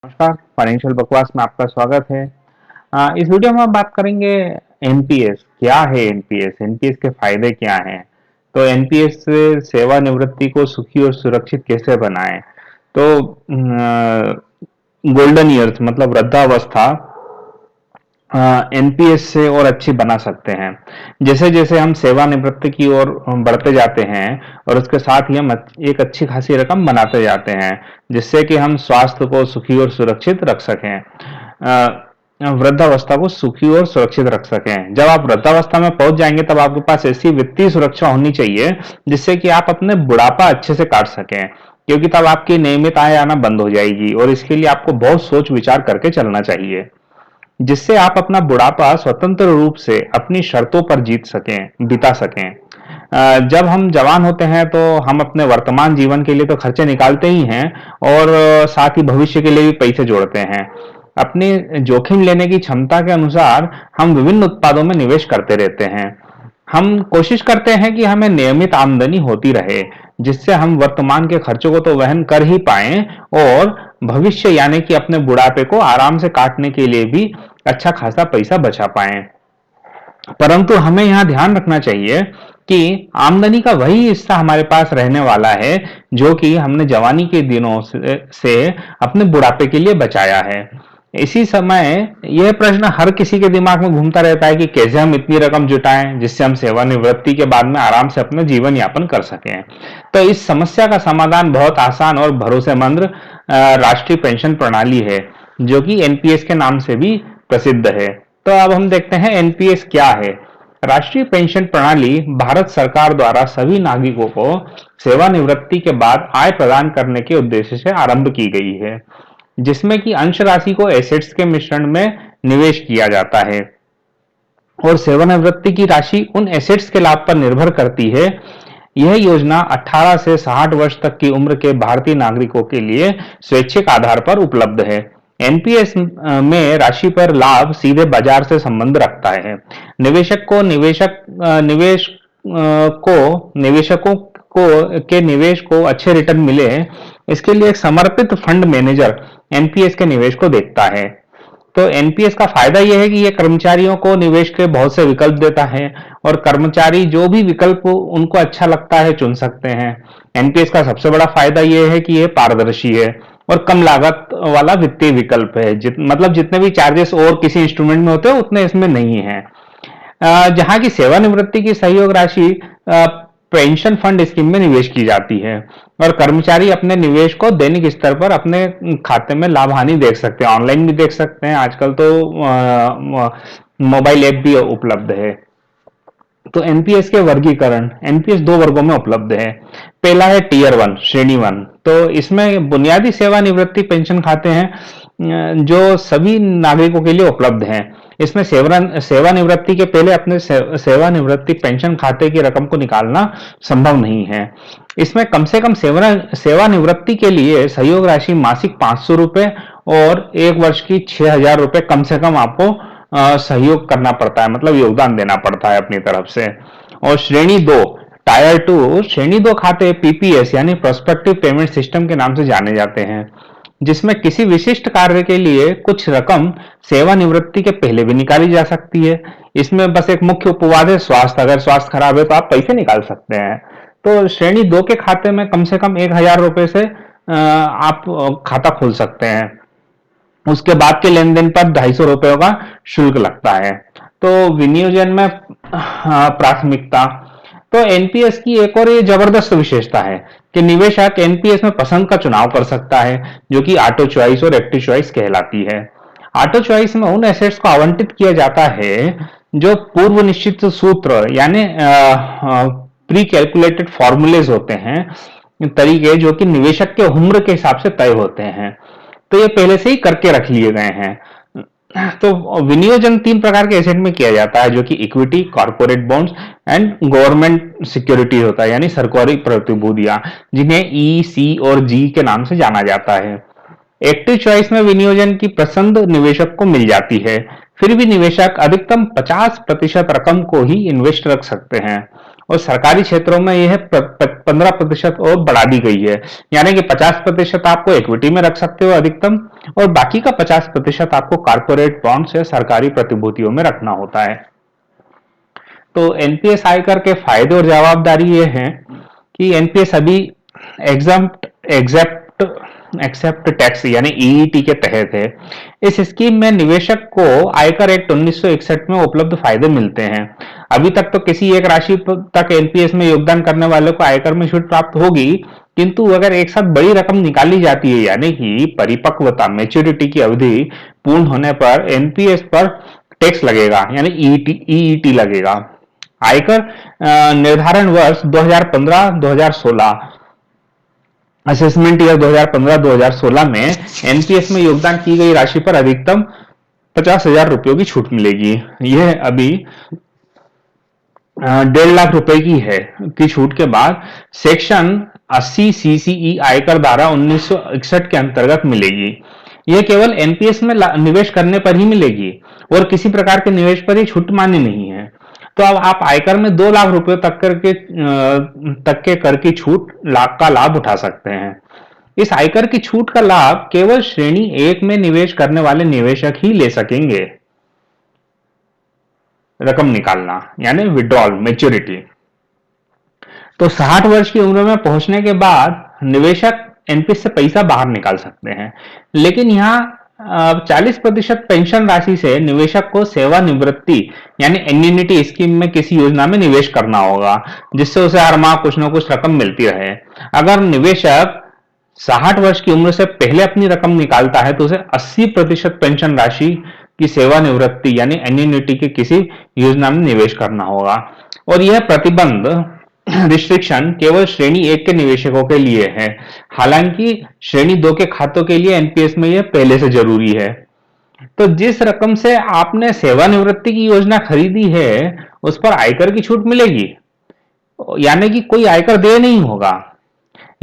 नमस्कार, फाइनेंशियल बकवास में आपका स्वागत है। इस वीडियो में हम बात करेंगे एनपीएस क्या है। एनपीएस के फायदे क्या हैं। तो एनपीएस से सेवानिवृत्ति को सुखी और सुरक्षित कैसे बनाएं। तो गोल्डन ईयर्स मतलब वृद्धावस्था एनपीएस से और अच्छी बना सकते हैं। जैसे जैसे हम सेवानिवृत्ति की ओर बढ़ते जाते हैं और उसके साथ ही हम एक अच्छी खासी रकम बनाते जाते हैं, जिससे कि हम स्वास्थ्य को सुखी और सुरक्षित रख सकें। वृद्धावस्था को सुखी और सुरक्षित रख सकें। जब आप वृद्धावस्था में पहुंच जाएंगे तब आपके पास ऐसी वित्तीय सुरक्षा होनी चाहिए जिससे कि आप अपने बुढ़ापा अच्छे से काट सकें, क्योंकि तब आपकी नियमित आय आना बंद हो जाएगी और इसके लिए आपको बहुत सोच विचार करके चलना चाहिए, जिससे आप अपना बुढ़ापा स्वतंत्र रूप से अपनी शर्तों पर जीत सकें, बिता सकें। जब हम जवान होते हैं तो हम अपने वर्तमान जीवन के लिए तो खर्चे निकालते ही हैं और साथ ही भविष्य के लिए भी पैसे जोड़ते हैं। अपनी जोखिम लेने की क्षमता के अनुसार हम विभिन्न उत्पादों में निवेश करते रहते हैं। हम कोशिश करते हैं कि हमें नियमित आमदनी होती रहे, जिससे हम वर्तमान के खर्चों को तो वहन कर ही पाएं और भविष्य यानी कि अपने बुढ़ापे को आराम से काटने के लिए भी अच्छा खासा पैसा बचा पाएं। परंतु हमें यहाँ ध्यान रखना चाहिए कि आमदनी का वही हिस्सा हमारे पास रहने वाला है जो कि हमने जवानी के दिनों से अपने बुढ़ापे के लिए बचाया है। इसी समय यह प्रश्न हर किसी के दिमाग में घूमता रहता है कि कैसे हम इतनी रकम जुटाएं जिससे हम सेवानिवृत्ति के बाद में आराम से अपना जीवन यापन कर सकें। तो इस समस्या का समाधान बहुत आसान और भरोसेमंद राष्ट्रीय पेंशन प्रणाली है, जो कि एनपीएस के नाम से भी प्रसिद्ध है। तो अब हम देखते हैं एनपीएस क्या है। राष्ट्रीय पेंशन प्रणाली भारत सरकार द्वारा सभी नागरिकों को सेवानिवृत्ति के बाद आय प्रदान करने के उद्देश्य से आरंभ की गई है, जिसमें कि अंश राशि को एसेट्स के मिश्रण में निवेश किया जाता है और सेवानिवृत्ति की राशि उन एसेट्स के लाभ पर निर्भर करती है। यह योजना 18 से 60 वर्ष तक की उम्र के भारतीय नागरिकों के लिए स्वैच्छिक आधार पर उपलब्ध है। एनपीएस में राशि पर लाभ सीधे बाजार से संबंध रखता है। निवेशकों के निवेश को अच्छे रिटर्न मिले, इसके लिए एक समर्पित फंड मैनेजर एनपीएस के निवेश को देखता है। तो एनपीएस का फायदा यह है कि यह कर्मचारियों को निवेश के बहुत से विकल्प देता है और कर्मचारी जो भी विकल्प उनको अच्छा लगता है चुन सकते हैं। एनपीएस का सबसे बड़ा फायदा यह है कि यह पारदर्शी है और कम लागत वाला वित्तीय विकल्प है। मतलब जितने भी चार्जेस और किसी इंस्ट्रूमेंट में होते हैं उतने इसमें नहीं है। जहां की सेवानिवृत्ति की सहयोग राशि पेंशन फंड स्कीम में निवेश की जाती है और कर्मचारी अपने निवेश को दैनिक स्तर पर अपने खाते में लाभ हानि देख सकते हैं। ऑनलाइन भी देख सकते हैं, आजकल तो मोबाइल ऐप भी उपलब्ध है। तो एनपीएस के वर्गीकरण, एनपीएस दो वर्गों में उपलब्ध है। पहला है टीयर 1 श्रेणी 1। तो इसमें बुनियादी सेवानिवृत्ति पेंशन खाते हैं जो सभी नागरिकों के लिए उपलब्ध हैं। इसमें सेवानिवृत्ति के पहले अपने सेवानिवृत्ति पेंशन खाते की रकम को निकालना संभव नहीं है। इसमें कम से कम सेवानिवृत्ति के लिए सहयोग राशि मासिक 500 रुपए और एक वर्ष की 6000 रुपए कम से कम आपको सहयोग करना पड़ता है, मतलब योगदान देना पड़ता है अपनी तरफ से। और श्रेणी 2 टायर 2, श्रेणी 2 खाते पीपीएस यानी प्रोस्पेक्टिव पेमेंट सिस्टम के नाम से जाने जाते हैं, जिसमें किसी विशिष्ट कार्य के लिए कुछ रकम सेवानिवृत्ति के पहले भी निकाली जा सकती है। इसमें बस एक मुख्य उपवाद है स्वास्थ्य। अगर स्वास्थ्य खराब है तो आप पैसे निकाल सकते हैं। तो श्रेणी 2 के खाते में कम से कम 1000 रुपए से आप खाता खोल सकते हैं। उसके बाद के लेन देन पर 250 रुपयों का शुल्क लगता है। तो विनियोजन में प्राथमिकता, तो एनपीएस की एक और ये जबरदस्त विशेषता है कि निवेशक एनपीएस में पसंद का चुनाव कर सकता है, जो कि ऑटो चॉइस और एक्टिव चॉइस कहलाती है। ऑटो चॉइस में उन एसेट्स को आवंटित किया जाता है जो पूर्व निश्चित सूत्र यानी प्री कैलकुलेटेड फॉर्मूलेज होते हैं, तरीके जो कि निवेशक के उम्र के हिसाब से तय होते हैं। तो ये पहले से ही करके रख लिए गए हैं। तो विनियोजन 3 प्रकार के एसेट में किया जाता है, जो कि equity, corporate bonds and government security होता है, यानी सरकारी प्रतिभूतियां, जिन्हें ई, सी और जी के नाम से जाना जाता है। एक्टिव चॉइस में विनियोजन की पसंद निवेशक को मिल जाती है, फिर भी निवेशक अधिकतम 50% रकम को ही इन्वेस्ट रख सकते हैं और सरकारी क्षेत्रों में यह 15% और बढ़ा दी गई है, यानी कि 50% आपको इक्विटी में रख सकते हो अधिकतम, और बाकी का 50% आपको कॉर्पोरेट बॉन्ड्स या सरकारी प्रतिभूतियों में रखना होता है। तो एनपीएस आयकर के फायदे और जवाबदारी ये है कि एनपीएस अभी एक्सेप्ट टैक्स यानी ईईटी के तहत है। इस स्कीम में निवेशक को आयकर एक्ट 1961 में उपलब्ध फायदे मिलते हैं। अभी तक तो किसी एक राशि तक एनपीएस में योगदान करने वाले को आयकर में छूट प्राप्त होगी, किंतु अगर एक साथ बड़ी रकम निकाली जाती है यानी कि परिपक्वता मैच्योरिटी की अवधि पूर्ण होने पर एनपीएस पर टैक्स लगेगा, यानी ईईटी लगेगा। आयकर निर्धारण वर्ष 2015-2016 असेसमेंट ईयर 2015-2016 में एनपीएस में योगदान की गई राशि पर अधिकतम 50,000 रुपयों की छूट मिलेगी। यह अभी 1.5 लाख रुपए की छूट के बाद सेक्शन 80 सीसीई आयकर धारा 1961 के अंतर्गत मिलेगी। यह केवल एनपीएस में निवेश करने पर ही मिलेगी और किसी प्रकार के निवेश पर यह छूट मान्य नहीं है। तो अब आप आयकर में 2 लाख रुपए तक के कर की छूट का लाभ उठा सकते हैं। इस आयकर की छूट का लाभ केवल श्रेणी 1 में निवेश करने वाले निवेशक ही ले सकेंगे। रकम निकालना यानी विड्रॉल मैच्योरिटी। तो 60 वर्ष की उम्र में पहुंचने के बाद निवेशक एनपीएस से पैसा बाहर निकाल सकते हैं, लेकिन यहाँ 40% पेंशन राशि से निवेशक को सेवानिवृत्ति यानी एन्युनिटी स्कीम में किसी योजना में निवेश करना होगा, जिससे उसे हर माह कुछ न कुछ रकम मिलती रहे। अगर निवेशक 60 वर्ष की उम्र से पहले अपनी रकम निकालता है तो उसे 80% पेंशन राशि की सेवानिवृत्ति यानी एन्युनिटी के किसी योजना में निवेश करना होगा। और यह प्रतिबंध रिस्ट्रिक्शन केवल श्रेणी 1 के निवेशकों के लिए है, हालांकि श्रेणी 2 के खातों के लिए एनपीएस में यह पहले से जरूरी है। तो जिस रकम से आपने सेवानिवृत्ति की योजना खरीदी है उस पर आयकर की छूट मिलेगी, यानी कि कोई आयकर देय नहीं होगा।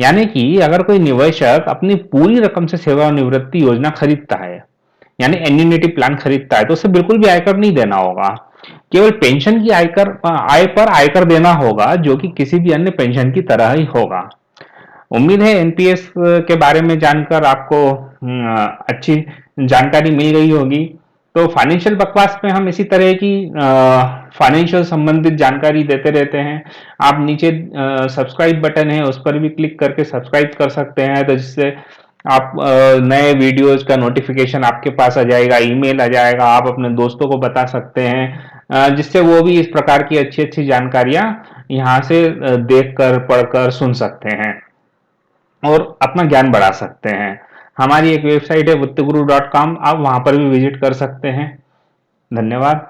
यानी कि अगर कोई निवेशक अपनी पूरी रकम से सेवानिवृत्ति योजना खरीदता है यानी एन्युनिटी प्लान खरीदता है तो उसे बिल्कुल भी आयकर नहीं देना होगा। केवल पेंशन की आय पर आयकर देना होगा, जो कि किसी भी अन्य पेंशन की तरह ही होगा। उम्मीद है एनपीएस के बारे में जानकर आपको अच्छी जानकारी मिल गई होगी। तो फाइनेंशियल बकवास में हम इसी तरह की फाइनेंशियल संबंधित जानकारी देते रहते हैं। आप नीचे सब्सक्राइब बटन है उस पर भी क्लिक करके सब्सक्राइब कर सकते हैं, तो जिससे आप नए वीडियोज का नोटिफिकेशन आपके पास आ जाएगा, ईमेल आ जाएगा। आप अपने दोस्तों को बता सकते हैं, जिससे वो भी इस प्रकार की अच्छी अच्छी जानकारियां यहाँ से देखकर पढ़कर सुन सकते हैं और अपना ज्ञान बढ़ा सकते हैं। हमारी एक वेबसाइट है vittguru.com, आप वहां पर भी विजिट कर सकते हैं। धन्यवाद।